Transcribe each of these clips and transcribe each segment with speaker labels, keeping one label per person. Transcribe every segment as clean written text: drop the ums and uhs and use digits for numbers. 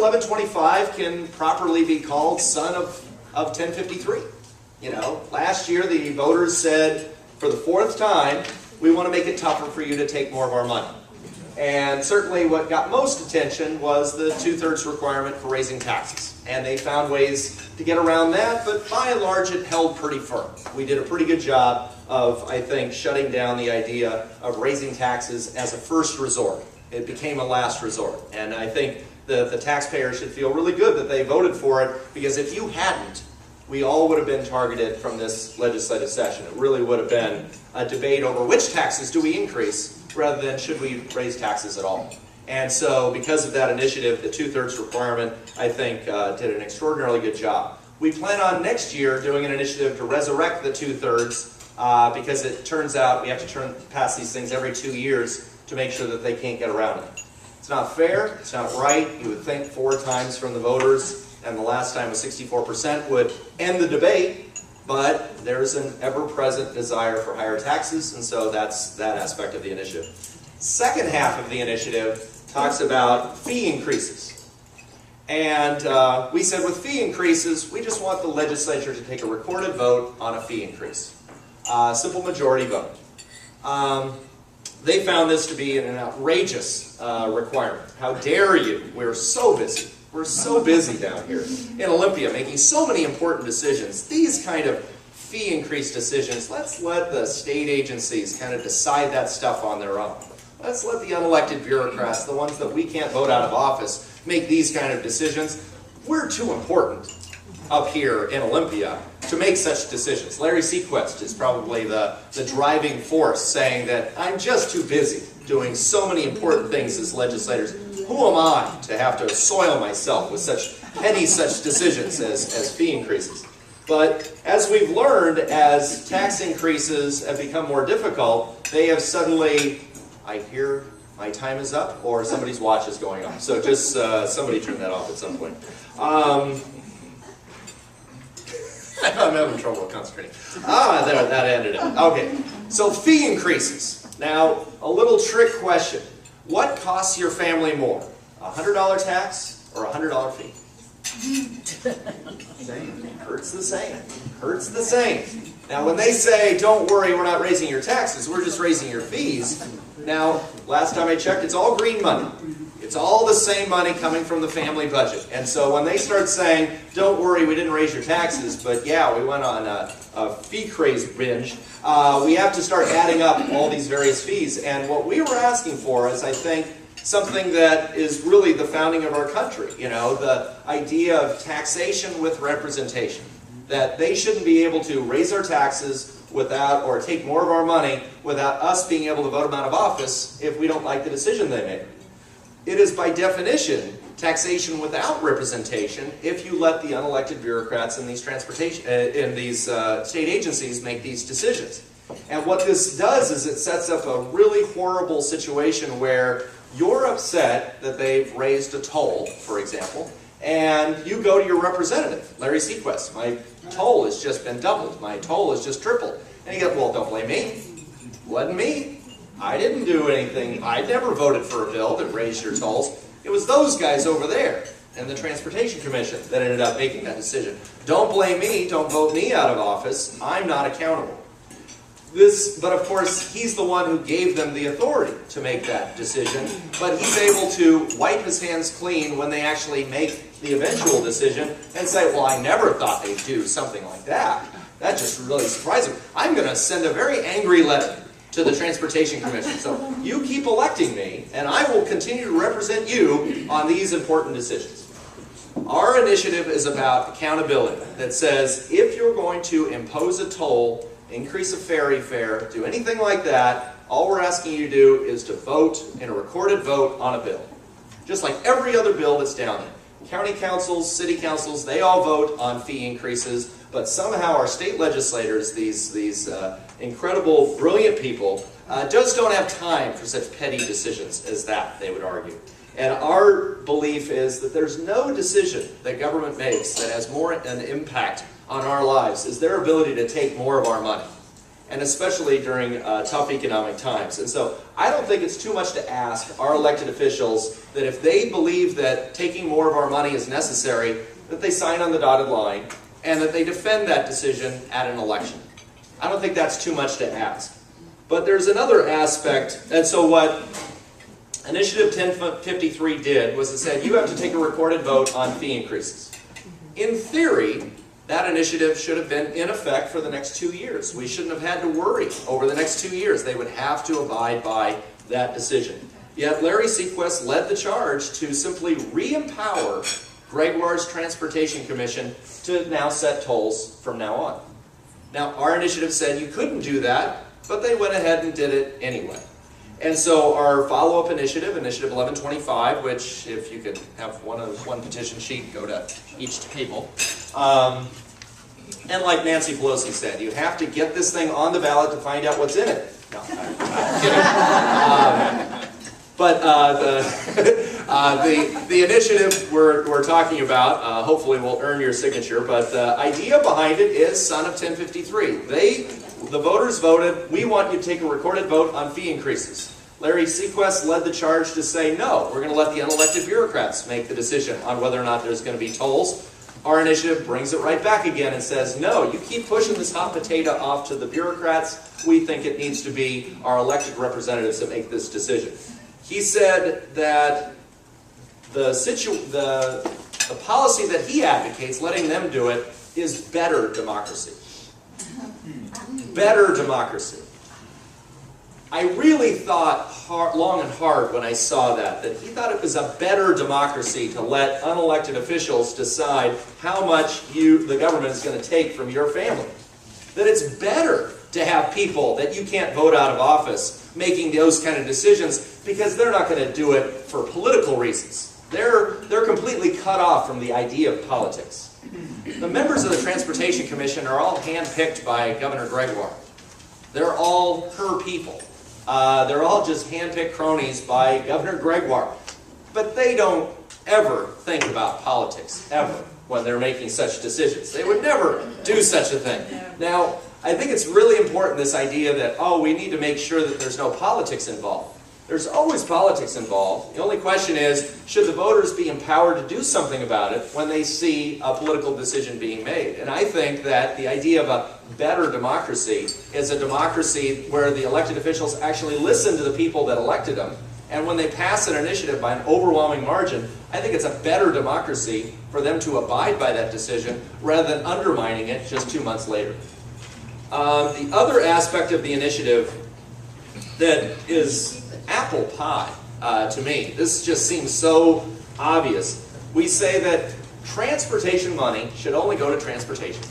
Speaker 1: 1125 can properly be called son of 1053. You know, last year the voters said, for the 4th time, we want to make it tougher for you to take more of our money. And certainly what got most attention was the 2/3 requirement for raising taxes. And they found ways to get around that, but by and large it held pretty firm. We did a pretty good job of, I think, shutting down the idea of raising taxes as a first resort. It became a last resort. And I think the taxpayers should feel really good that they voted for it, because if you hadn't, we all would have been targeted from this legislative session. It really would have been a debate over which taxes do we increase, rather than should we raise taxes at all. And so because of that initiative, the 2/3 requirement, I think, did an extraordinarily good job. We plan on next year doing an initiative to resurrect the 2/3 because it turns out we have to pass these things every 2 years to make sure that they can't get around it. It's not fair, it's not right. You would think 4 times from the voters, and the last time was 64%, would end the debate, but there's an ever-present desire for higher taxes, and so that's that aspect of the initiative. Second half of the initiative talks about fee increases. And we said with fee increases, we just want the legislature to take a recorded vote on a fee increase. Simple majority vote. They found this to be an outrageous requirement. How dare you? We're so busy. We're so busy down here in Olympia, making so many important decisions. These kind of fee increase decisions, let's let the state agencies kind of decide that stuff on their own. Let's let the unelected bureaucrats, the ones that we can't vote out of office, make these kind of decisions. We're too important up here in Olympia to make such decisions. Larry Sequest is probably the driving force, saying that I'm just too busy doing so many important things as legislators. Who am I to have to soil myself with such decisions as fee increases? But as we've learned, as tax increases have become more difficult, they have suddenly, I hear my time is up, or somebody's watch is going off. So just somebody turn that off at some point. I'm having trouble concentrating. There, that ended it. Okay, so fee increases. Now, a little trick question. What costs your family more? A $100 tax or a $100 fee? Same. Hurts the same. Hurts the same. Now, when they say, don't worry, we're not raising your taxes, we're just raising your fees. Now, last time I checked, it's all green money. It's all the same money coming from the family budget. And so when they start saying, don't worry, we didn't raise your taxes, but yeah, we went on a fee craze binge, we have to start adding up all these various fees. And what we were asking for is, I think, something that is really the founding of our country. You know, the idea of taxation with representation. That they shouldn't be able to raise our taxes without, or take more of our money without us being able to vote them out of office if we don't like the decision they made. It is by definition taxation without representation if you let the unelected bureaucrats in these state agencies make these decisions. And what this does is it sets up a really horrible situation where you're upset that they've raised a toll, for example, and you go to your representative, Larry Sequest. My toll has just been doubled. My toll has just tripled. And you go, well, don't blame me. Wasn't me. I didn't do anything. I never voted for a bill that raised your tolls. It was those guys over there and the Transportation Commission that ended up making that decision. Don't blame me. Don't vote me out of office. I'm not accountable. But of course, he's the one who gave them the authority to make that decision. But he's able to wipe his hands clean when they actually make the eventual decision and say, well, I never thought they'd do something like that. That just really surprised me. I'm going to send a very angry letter to the Transportation Commission. So you keep electing me, and I will continue to represent you on these important decisions. Our initiative is about accountability that says if you're going to impose a toll, increase a ferry fare, do anything like that, all we're asking you to do is to vote in a recorded vote on a bill. Just like every other bill that's down there. County councils, city councils, they all vote on fee increases, but somehow our state legislators, these incredible, brilliant people, just don't have time for such petty decisions as that, they would argue. And our belief is that there's no decision that government makes that has more an impact on our lives is their ability to take more of our money. and especially during tough economic times. And so I don't think it's too much to ask our elected officials that if they believe that taking more of our money is necessary, that they sign on the dotted line and that they defend that decision at an election. I don't think that's too much to ask. But there's another aspect, and so what Initiative 1053 did was it said you have to take a recorded vote on fee increases. In theory, that initiative should have been in effect for the next 2 years. We shouldn't have had to worry over the next 2 years. They would have to abide by that decision. Yet Larry Sequest led the charge to simply re-empower Gregoire's Transportation Commission to now set tolls from now on. Now, our initiative said you couldn't do that, but they went ahead and did it anyway. And so our follow-up initiative, Initiative 1125, which if you could have one petition sheet go to each table. And like Nancy Pelosi said, you have to get this thing on the ballot to find out what's in it. No, I'm kidding. The initiative we're talking about, hopefully will earn your signature, but the idea behind it is Son of 1053. The voters voted, we want you to take a recorded vote on fee increases. Larry Sequest led the charge to say, no, we're going to let the unelected bureaucrats make the decision on whether or not there's going to be tolls. Our initiative brings it right back again and says, no, you keep pushing this hot potato off to the bureaucrats. We think it needs to be our elected representatives that make this decision. He said that the policy that he advocates, letting them do it, is better democracy. Better democracy. I really thought long and hard when I saw that he thought it was a better democracy to let unelected officials decide how much the government is going to take from your family. That it's better to have people that you can't vote out of office making those kind of decisions because they're not going to do it for political reasons. They're completely cut off from the idea of politics. The members of the Transportation Commission are all handpicked by Governor Gregoire. They're all her people. They're all just handpicked cronies by Governor Gregoire. But they don't ever think about politics, ever, when they're making such decisions. They would never do such a thing. Now, I think it's really important, this idea that, oh, we need to make sure that there's no politics involved. There's always politics involved. The only question is, should the voters be empowered to do something about it when they see a political decision being made? And I think that the idea of a better democracy is a democracy where the elected officials actually listen to the people that elected them. And when they pass an initiative by an overwhelming margin, I think it's a better democracy for them to abide by that decision rather than undermining it just 2 months later. The other aspect of the initiative that is apple pie to me, this just seems so obvious. We say that transportation money should only go to transportation.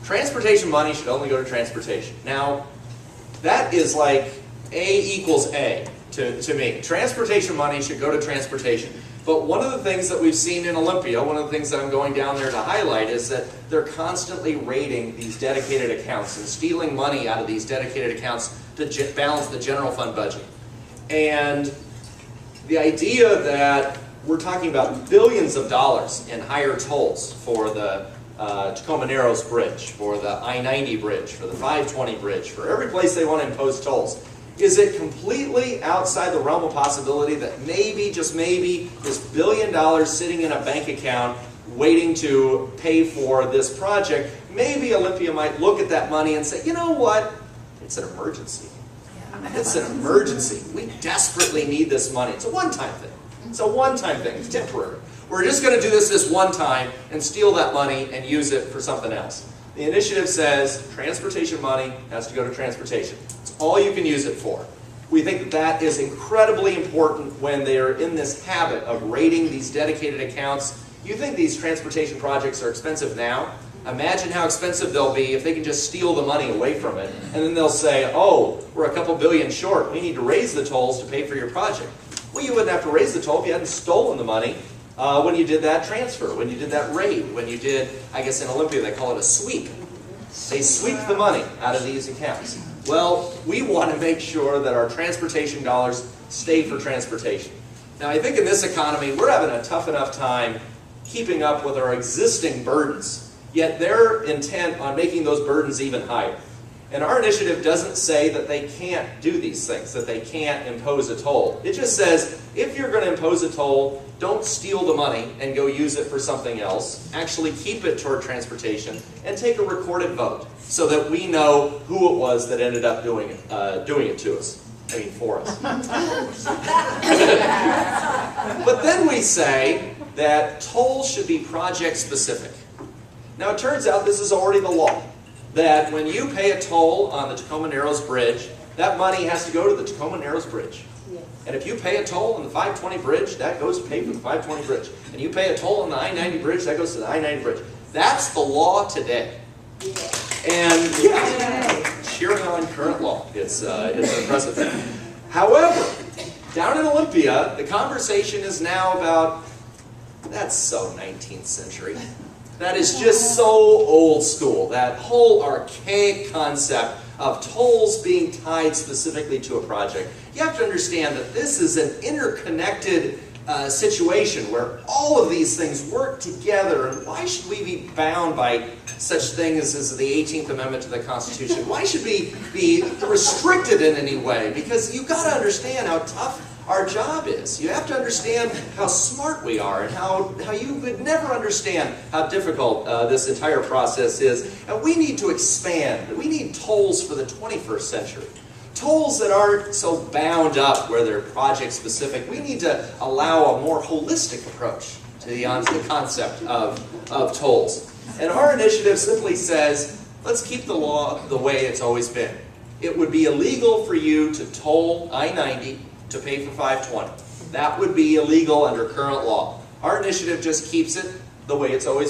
Speaker 1: Transportation money should only go to transportation. Now, that is like A equals A to me. Transportation money should go to transportation. But one of the things that we've seen in Olympia, one of the things that I'm going down there to highlight, is that they're constantly raiding these dedicated accounts and stealing money out of these dedicated accounts to balance the general fund budget. And the idea that we're talking about billions of dollars in higher tolls for the Tacoma Narrows Bridge, for the I-90 bridge, for the 520 bridge, for every place they want to impose tolls. Is it completely outside the realm of possibility that maybe, just maybe, this $1 billion sitting in a bank account waiting to pay for this project, maybe Olympia might look at that money and say, you know what, it's an emergency. It's an emergency. We desperately need this money. It's a one-time thing. It's a one-time thing. It's temporary. We're just going to do this one time and steal that money and use it for something else. The initiative says transportation money has to go to transportation. It's all you can use it for. We think that that is incredibly important when they are in this habit of raiding these dedicated accounts. You think these transportation projects are expensive now? Imagine how expensive they'll be if they can just steal the money away from it. And then they'll say, oh, we're a couple billion short. We need to raise the tolls to pay for your project. Well, you wouldn't have to raise the toll if you hadn't stolen the money when you did that transfer, when you did that raid, when you did, I guess in Olympia they call it a sweep. They sweep the money out of these accounts. Well, we want to make sure that our transportation dollars stay for transportation. Now, I think in this economy, we're having a tough enough time keeping up with our existing burdens, yet they're intent on making those burdens even higher. And our initiative doesn't say that they can't do these things, that they can't impose a toll. It just says, if you're going to impose a toll, don't steal the money and go use it for something else. Actually keep it toward transportation and take a recorded vote so that we know who it was that ended up doing it to us. I mean, for us. But then we say that tolls should be project specific. Now it turns out this is already the law, that when you pay a toll on the Tacoma Narrows Bridge, that money has to go to the Tacoma Narrows Bridge. Yes. And if you pay a toll on the 520 bridge, that goes to pay for the 520 bridge. And you pay a toll on the I-90 bridge, that goes to the I-90 bridge. That's the law today. Yes. And cheering on current law. It's an impressive thing. However, down in Olympia, the conversation is now about, that's so 19th century. That is just so old school, that whole archaic concept of tolls being tied specifically to a project. You have to understand that this is an interconnected situation where all of these things work together, and why should we be bound by such things as the 18th Amendment to the Constitution? Why should we be restricted in any way? Because you've got to understand how tough our job is. You have to understand how smart we are and how you would never understand how difficult this entire process is. And we need to expand. We need tolls for the 21st century. Tolls that aren't so bound up where they're project specific. We need to allow a more holistic approach to the concept of tolls. And our initiative simply says, let's keep the law the way it's always been. It would be illegal for you to toll I-90 to pay for 520. That would be illegal under current law. Our initiative just keeps it the way it's always been.